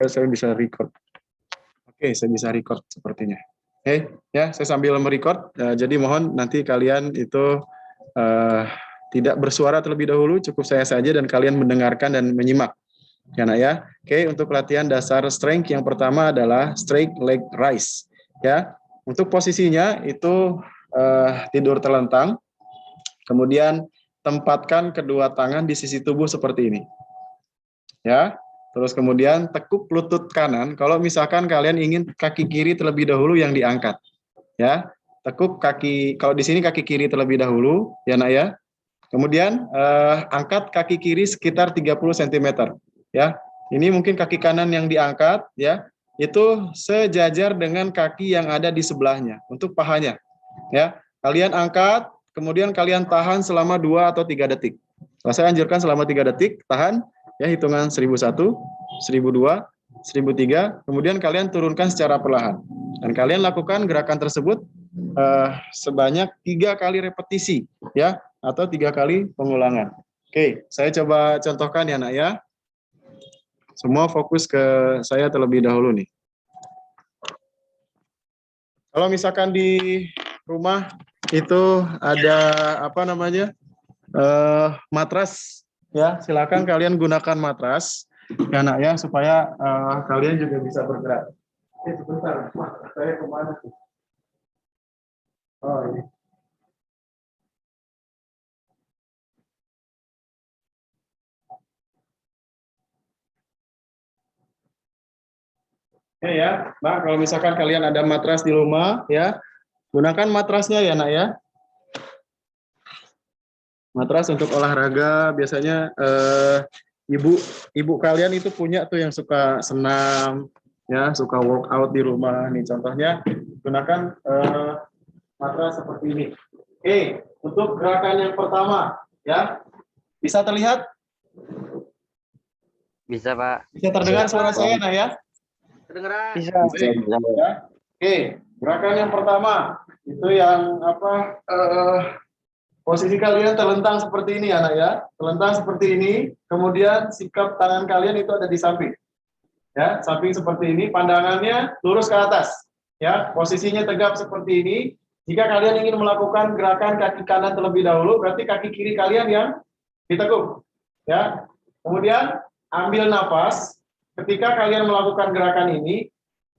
Saya bisa record. Oke, saya bisa record sepertinya. Ya, saya sambil merecord. Jadi mohon nanti kalian itu tidak bersuara terlebih dahulu, cukup saya saja dan kalian mendengarkan dan menyimak. Ya, nak ya. Oke, untuk latihan dasar strength yang pertama adalah straight leg raise. Ya, untuk posisinya itu tidur terlentang. Kemudian tempatkan kedua tangan di sisi tubuh seperti ini. Ya. Terus kemudian tekuk lutut kanan. Kalau misalkan kalian ingin kaki kiri terlebih dahulu yang diangkat. Ya. Tekuk kaki, kalau di sini kaki kiri terlebih dahulu, ya nak ya. Kemudian angkat kaki kiri sekitar 30 cm. Ya. Ini mungkin kaki kanan yang diangkat, ya. Itu sejajar dengan kaki yang ada di sebelahnya untuk pahanya. Ya. Kalian angkat, kemudian kalian tahan selama 2 atau 3 detik. Saya anjurkan selama 3 detik, tahan. Ya, hitungan 1001, 1002, 1003, kemudian kalian turunkan secara perlahan. Dan kalian lakukan gerakan tersebut sebanyak 3 kali repetisi, ya, atau 3 kali pengulangan. Oke, saya coba contohkan ya, nak ya. Semua fokus ke saya terlebih dahulu nih. Kalau misalkan di rumah itu ada apa namanya matras, ya silakan kalian gunakan matras, ya nak ya, supaya kalian juga bisa bergerak. Sebentar, saya kemana sih? Oh ini. Ya, Mbak, kalau misalkan kalian ada matras di rumah, ya gunakan matrasnya ya, nak ya. Matras untuk olahraga biasanya ibu kalian itu punya tuh yang suka senam, ya suka workout di rumah. Nih contohnya gunakan matras seperti ini. Oke, untuk gerakan yang pertama, ya bisa terlihat? Bisa, Pak. Bisa terdengar suara saya, nah ya? Kedengeran. Bisa. Ya. Oke, gerakan yang pertama itu yang apa? Posisi kalian terlentang seperti ini, anak ya. Terlentang seperti ini. Kemudian sikap tangan kalian itu ada di samping. Ya, samping seperti ini. Pandangannya lurus ke atas. Ya, posisinya tegap seperti ini. Jika kalian ingin melakukan gerakan kaki kanan terlebih dahulu, berarti kaki kiri kalian yang ditekuk. Ya. Kemudian ambil nafas. Ketika kalian melakukan gerakan ini,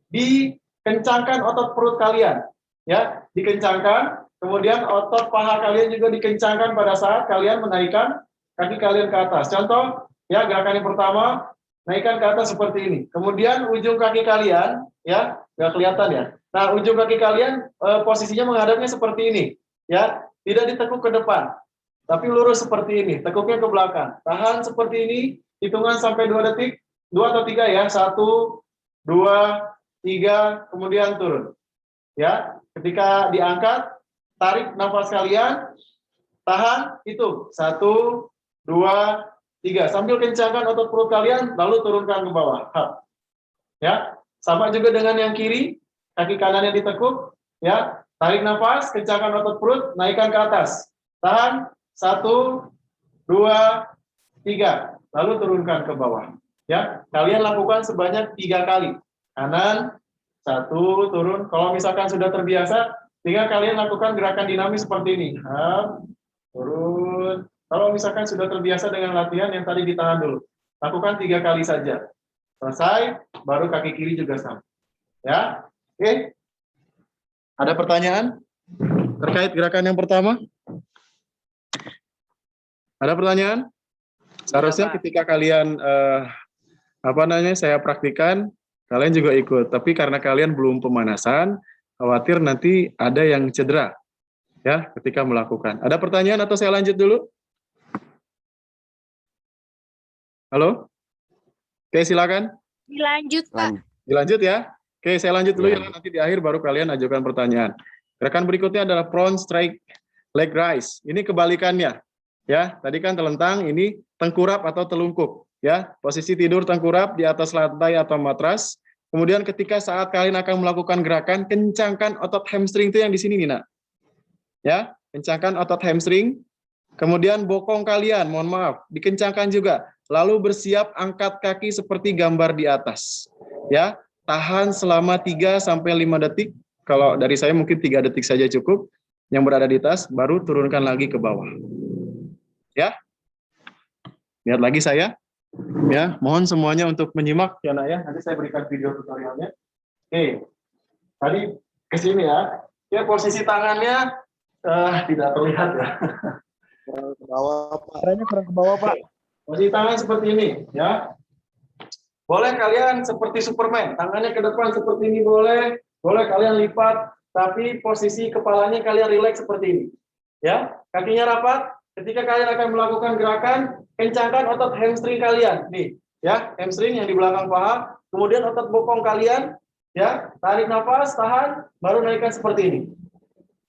dikencangkan otot perut kalian. Ya, dikencangkan. Kemudian otot paha kalian juga dikencangkan pada saat kalian menaikkan kaki kalian ke atas. Contoh, ya gerakan yang pertama, naikkan ke atas seperti ini. Kemudian ujung kaki kalian, ya nggak kelihatan ya. Nah, ujung kaki kalian posisinya menghadapnya seperti ini, ya tidak ditekuk ke depan, tapi lurus seperti ini. Tekuknya ke belakang. Tahan seperti ini. Hitungan sampai 2 detik, 2 atau 3 ya. 1, 2, 3, kemudian turun. Ya, ketika diangkat, tarik nafas kalian, tahan, itu 1, 2, 3. Sambil kencangkan otot perut kalian, lalu turunkan ke bawah. Ya, sama juga dengan yang kiri, kaki kanannya ditekuk, ya, tarik nafas, kencangkan otot perut, naikkan ke atas. Tahan, 1, 2, 3, lalu turunkan ke bawah. Ya, kalian lakukan sebanyak 3 kali. Kanan, 1, turun. Kalau misalkan sudah terbiasa, tinggal kalian lakukan gerakan dinamis seperti ini. Turun. Kalau misalkan sudah terbiasa dengan latihan yang tadi ditahan dulu. Lakukan 3 kali saja. Selesai, baru kaki kiri juga sama. Ya, oke. Ada pertanyaan terkait gerakan yang pertama? Ada pertanyaan? Seharusnya ketika kalian saya praktikan, kalian juga ikut. Tapi karena kalian belum pemanasan, khawatir nanti ada yang cedera ya ketika melakukan. Ada pertanyaan atau saya lanjut dulu? Halo? Oke, silakan. Dilanjut, Pak. Dilanjut ya? Oke, saya lanjut dulu ya. Nanti di akhir baru kalian ajukan pertanyaan. Gerakan berikutnya adalah front straight leg raise. Ini kebalikannya. Ya, tadi kan telentang, ini tengkurap atau telungkup. Ya, posisi tidur tengkurap di atas lantai atau matras. Kemudian ketika saat kalian akan melakukan gerakan, kencangkan otot hamstring itu yang di sini nih, nak. Ya, kencangkan otot hamstring. Kemudian bokong kalian, mohon maaf, dikencangkan juga. Lalu bersiap angkat kaki seperti gambar di atas. Ya, tahan selama 3 sampai 5 detik. Kalau dari saya mungkin 3 detik saja cukup. Yang berada di atas baru turunkan lagi ke bawah. Ya. Lihat lagi saya. Ya, mohon semuanya untuk menyimak ya Nak ya. Nanti saya berikan video tutorialnya. Oke. Tadi ke sini ya. Ya, posisi tangannya tidak terlihat ya. Kurang ke bawah, Pak. Caranya kurang ke bawah, Pak. Posisi tangan seperti ini, ya. Boleh kalian seperti Superman, tangannya ke depan seperti ini boleh. Boleh kalian lipat, tapi posisi kepalanya kalian rileks seperti ini. Ya, kakinya rapat. Ketika kalian akan melakukan gerakan, kencangkan otot hamstring kalian. Nih, ya, hamstring yang di belakang paha. Kemudian otot bokong kalian, ya, tarik nafas, tahan, baru naikkan seperti ini.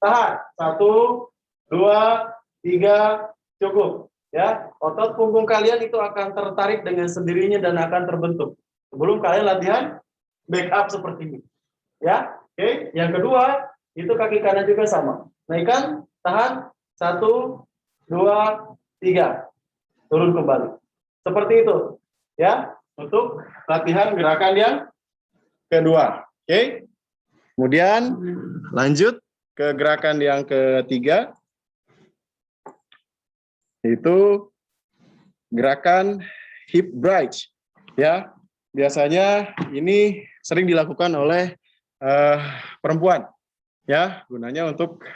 Tahan, 1, 2, 3, cukup. Ya, otot punggung kalian itu akan tertarik dengan sendirinya dan akan terbentuk. Sebelum kalian latihan back up seperti ini. Ya, oke. Yang kedua, itu kaki kanan juga sama. Naikkan, tahan, 1, 2, 3. Turun kembali. Seperti itu. Ya, untuk latihan gerakan yang kedua. Oke. Kemudian lanjut ke gerakan yang ketiga. Itu gerakan hip bridge, ya. Biasanya ini sering dilakukan oleh perempuan, ya, gunanya untuk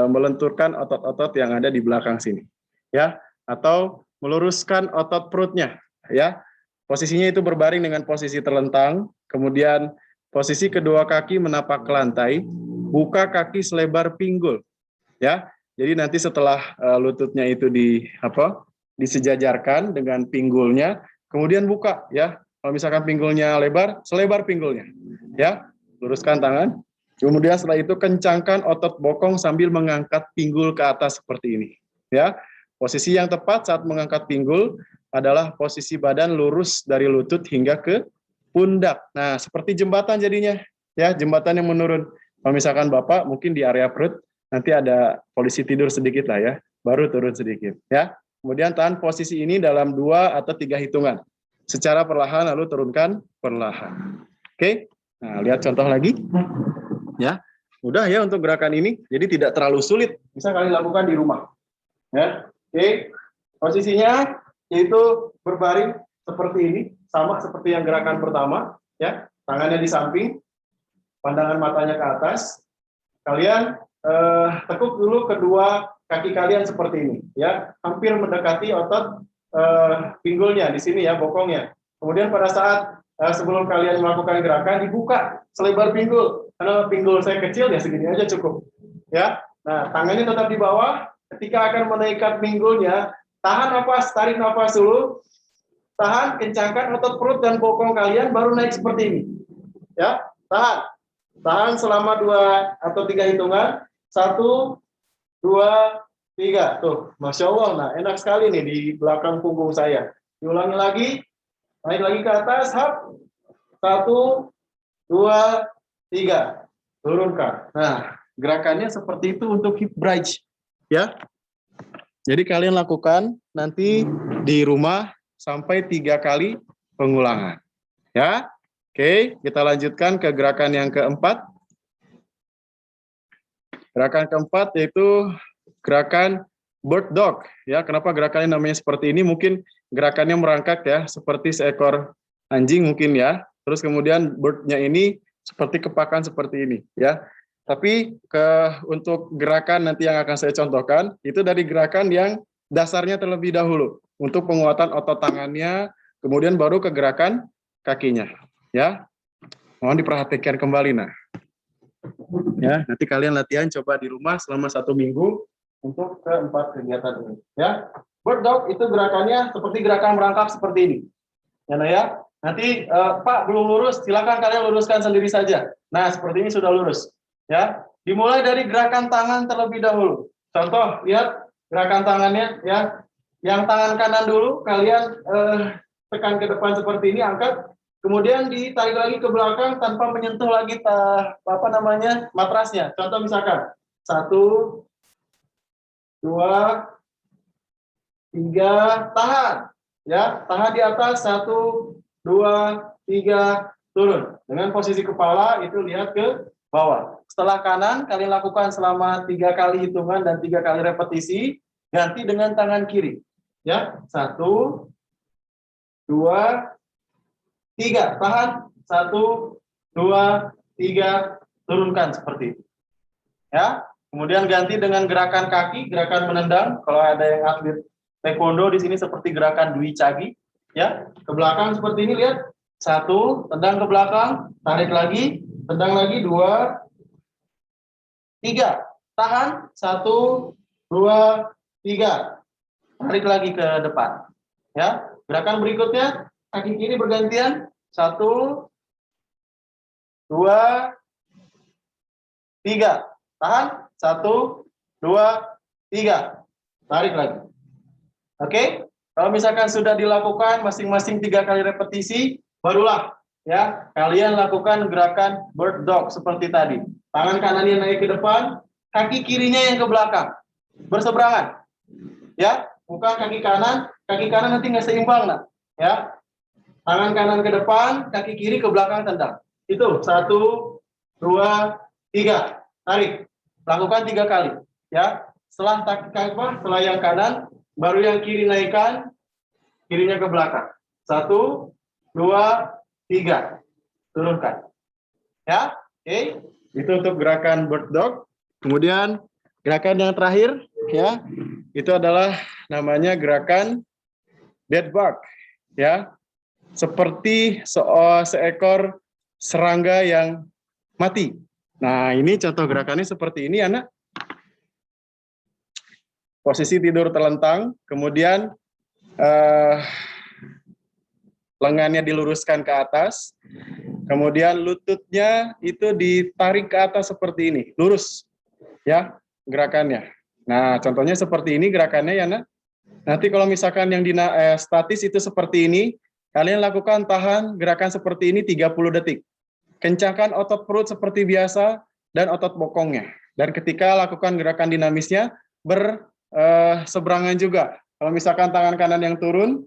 melenturkan otot-otot yang ada di belakang sini, ya, atau meluruskan otot perutnya, ya. Posisinya itu berbaring dengan posisi terlentang, kemudian posisi kedua kaki menapak ke lantai, buka kaki selebar pinggul, ya. Jadi nanti setelah lututnya itu disejajarkan dengan pinggulnya, kemudian buka ya. Kalau misalkan pinggulnya lebar, selebar pinggulnya. Ya, luruskan tangan. Kemudian setelah itu kencangkan otot bokong sambil mengangkat pinggul ke atas seperti ini. Ya, posisi yang tepat saat mengangkat pinggul adalah posisi badan lurus dari lutut hingga ke pundak. Nah, seperti jembatan jadinya. Ya, jembatan yang menurun. Kalau misalkan Bapak mungkin di area perut, nanti ada polisi tidur sedikit lah ya, baru turun sedikit ya. Kemudian tahan posisi ini dalam 2 atau 3 hitungan. Secara perlahan lalu turunkan perlahan. Oke, nah lihat contoh lagi. Ya, mudah ya untuk gerakan ini, jadi tidak terlalu sulit. Bisa kalian lakukan di rumah. Ya, oke. Posisinya yaitu berbaring seperti ini, sama seperti yang gerakan pertama. Ya, tangannya di samping, pandangan matanya ke atas. Kalian tekuk dulu kedua kaki kalian seperti ini, ya, hampir mendekati otot pinggulnya di sini ya, bokongnya. Kemudian pada saat sebelum kalian melakukan gerakan dibuka selebar pinggul, karena pinggul saya kecil ya segini aja cukup, ya. Nah, tangannya tetap di bawah. Ketika akan menaikkan pinggulnya, tahan nafas, tarik nafas dulu, tahan, kencangkan otot perut dan bokong kalian, baru naik seperti ini, ya. Tahan selama 2 atau 3 hitungan. 1, 2, 3. Tuh, Masya Allah. Nah, enak sekali nih di belakang punggung saya. Diulangi lagi. Naik lagi ke atas. Hap. 1, 2, 3. Turunkan. Nah, gerakannya seperti itu untuk hip bridge. Ya. Jadi kalian lakukan nanti di rumah sampai 3 kali pengulangan. Ya. Oke, kita lanjutkan ke gerakan yang keempat. Gerakan keempat yaitu gerakan bird dog. Ya, kenapa gerakannya namanya seperti ini? Mungkin gerakannya merangkak ya, seperti seekor anjing mungkin ya. Terus kemudian bird-nya ini seperti kepakan seperti ini ya. Tapi untuk gerakan nanti yang akan saya contohkan itu dari gerakan yang dasarnya terlebih dahulu untuk penguatan otot tangannya, kemudian baru ke gerakan kakinya. Ya, mohon diperhatikan kembali. Nah, ya, nanti kalian latihan coba di rumah selama 1 minggu untuk keempat kegiatan ini. Ya, bird dog itu gerakannya seperti gerakan merangkak seperti ini. Ya, nah ya. Nanti Pak belum lurus, silakan kalian luruskan sendiri saja. Nah, seperti ini sudah lurus. Ya, dimulai dari gerakan tangan terlebih dahulu. Contoh, lihat gerakan tangannya. Ya, yang tangan kanan dulu kalian tekan ke depan seperti ini, angkat. Kemudian ditarik lagi ke belakang tanpa menyentuh lagi matrasnya. Contoh misalkan 1, 2, 3, tahan. Ya, tahan di atas, 1, 2, 3, turun. Dengan posisi kepala itu lihat ke bawah. Setelah kanan, kalian lakukan selama 3 kali hitungan dan 3 kali repetisi. Ganti dengan tangan kiri. Ya, 1, 2, 3. Tahan. 1, 2, 3. Turunkan seperti itu. Ya, kemudian ganti dengan gerakan kaki, gerakan menendang. Kalau ada yang atlet taekwondo di sini seperti gerakan Dwi Chagi, ya, ke belakang seperti ini, lihat. 1, tendang ke belakang, tarik lagi, tendang lagi, 2, 3, tahan, 1, 2, 3, tarik lagi ke depan. Ya, gerakan berikutnya kaki kiri bergantian, 1, 2, 3, tahan, 1, 2, 3, tarik lagi. Oke, kalau misalkan sudah dilakukan masing-masing 3 kali repetisi, barulah ya kalian lakukan gerakan bird dog seperti tadi. Tangan kanannya naik ke depan, kaki kirinya yang ke belakang, berseberangan. Ya, bukan kaki kanan nanti nggak seimbang, nah. Ya, tangan kanan ke depan, kaki kiri ke belakang tendang. Itu 1, 2, 3, tarik. Lakukan 3 kali. Ya, setelah yang kanan, baru yang kiri naikkan, kirinya ke belakang. 1, 2, 3, turunkan. Ya, oke. Itu untuk gerakan bird dog. Kemudian gerakan yang terakhir, ya, itu adalah namanya gerakan dead bug. Ya, seperti seekor serangga yang mati. Nah, ini contoh gerakannya seperti ini, anak. Posisi tidur terlentang, kemudian lengannya diluruskan ke atas, kemudian lututnya itu ditarik ke atas seperti ini, lurus, ya gerakannya. Nah, contohnya seperti ini gerakannya ya, nak. Nanti kalau misalkan yang statis itu seperti ini, kalian lakukan tahan gerakan seperti ini 30 detik. Kencangkan otot perut seperti biasa dan otot bokongnya. Dan ketika lakukan gerakan dinamisnya, berseberangan juga. Kalau misalkan tangan kanan yang turun,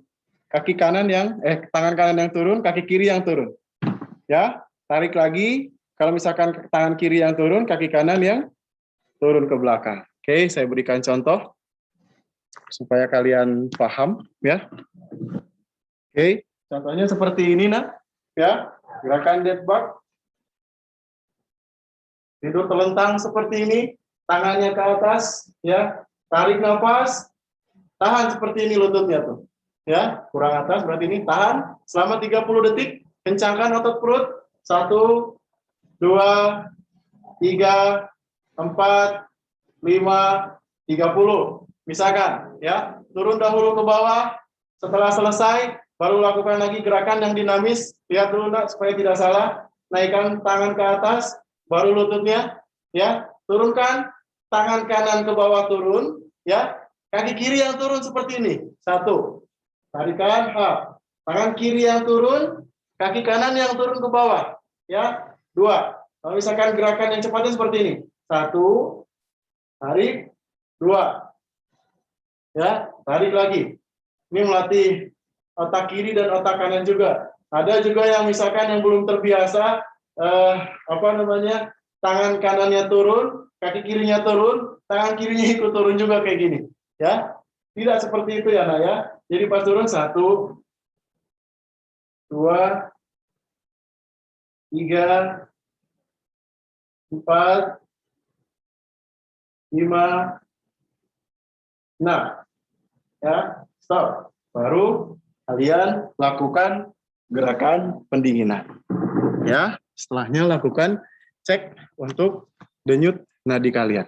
tangan kanan yang turun, kaki kiri yang turun. Ya, tarik lagi. Kalau misalkan tangan kiri yang turun, kaki kanan yang turun ke belakang. Oke, saya berikan contoh supaya kalian paham, ya. Oke, contohnya seperti ini, nak. Ya, gerakan dead bug. Tidur telentang seperti ini, tangannya ke atas, ya. Tarik nafas, tahan seperti ini lututnya tuh. Ya, kurang atas berarti ini tahan selama 30 detik, kencangkan otot perut. 1, 2, 3, 4, 5, 30. Misalkan, ya, turun dahulu ke bawah. Setelah selesai, baru lakukan lagi gerakan yang dinamis. Lihat dulu, nak, supaya tidak salah. Naikkan tangan ke atas, baru lututnya, ya. Turunkan tangan kanan ke bawah, turun, ya. Kaki kiri yang turun seperti ini. 1, tarikan up. Tangan kiri yang turun, kaki kanan yang turun ke bawah, ya. 2. Kalau misalkan gerakan yang cepatnya seperti ini. 1, tarik, 2, ya, tarik lagi. Ini melatih otak kiri dan otak kanan juga. Ada juga yang misalkan yang belum terbiasa, tangan kanannya turun, kaki kirinya turun, tangan kirinya ikut turun juga kayak gini. Ya, tidak seperti itu ya, nak, ya. Jadi pas turun 1, 2, 3, 4, 5, 6. Ya, stop. Baru kalian lakukan gerakan pendinginan. Ya, setelahnya lakukan cek untuk denyut nadi kalian.